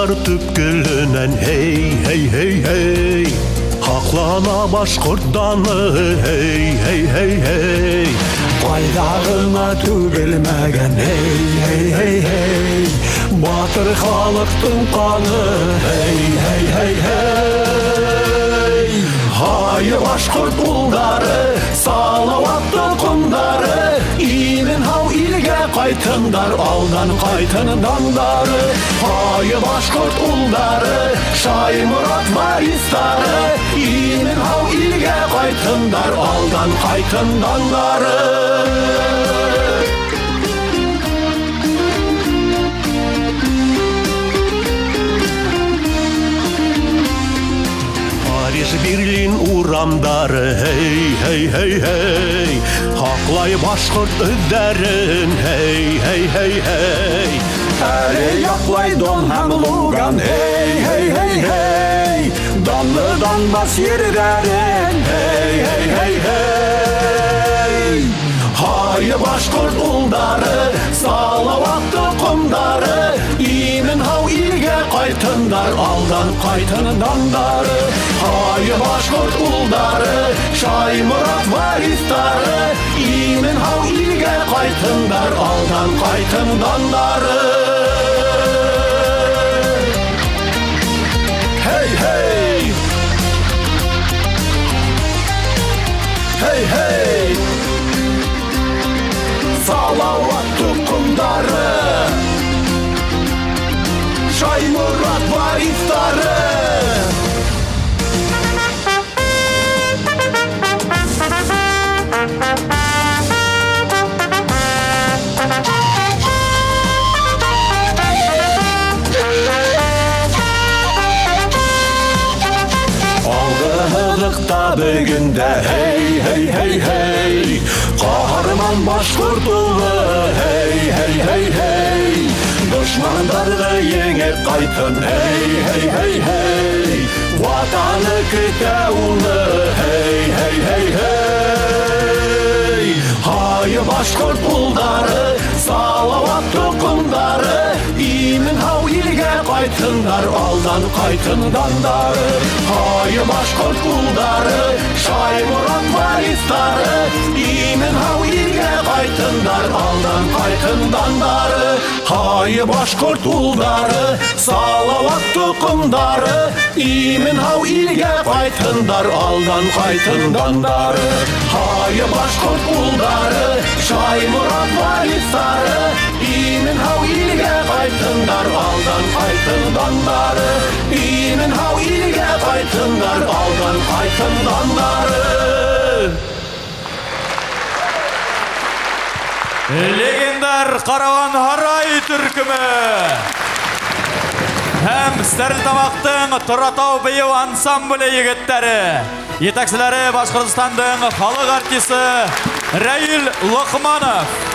Башкорттар түпкілінен hey hey hey hey Хақлана башқұрттаны hey hey hey hey Қайдағына түгілмәген hey hey hey hey Батыр халықтың қаны hey hey hey hey Хай башқұрт ұлдары, салауатты құндары Имен хау илге қайтындар, алдан қайтын дандары Хай башқұрт ұлдары, Шаймұрат варистары Имен хау илге қайтындар, алдан қайтын дандары Париж, Берлин урамдары hey hey hey hey Хақлай башқұрт үддәрін hey hey hey hey Әлі яқлай Дон һәм Луган hey hey hey hey Данлы данбас ердәрін hey hey hey hey Хай башқұрт ұлдары, салауатты құмдары Имен хау илге қайтындар, алдан қайтын дандары Хай башқұрт ұлдары, Шаймұрат варистары Имен хау илге қайтындар, алдан қайтын дандары Hey hey Hey hey Салауатты құмдары Шаймұрат варистары Алғығықта бүгінде hey hey hey hey Қахарман башқұрт ұлы hey hey hey hey Дұшмандарды еңіп қайтын hey hey hey hey Ватаны күтә ұлы hey hey hey hey Хай башқұрт ұлдары, салауатты құмдары Имен хау илге қайтындар, алдан қайтын дандары Хай башқұрт ұлдары, Шаймұрат варистары Имен хау илге қайтындар, алдан қайтын дандары Хай башқұрт ұлдары, салауатты құмдары Имен хау илге қайтындар, алдан қайтын дандары Хай башқұрт ұлдары, Шаймұрат варистары Имен хау илге қайтындар, алдан қайтын дандары Имен хау илге қайтындар, алдан қайтын дандары Легендар Қараған Харай түркімі Һәм Стәрлітамақтың Тұратау бейеу ансамблі егеттері Етәксілері Башқұртстандың халық артисі Рәйіл Лұқманов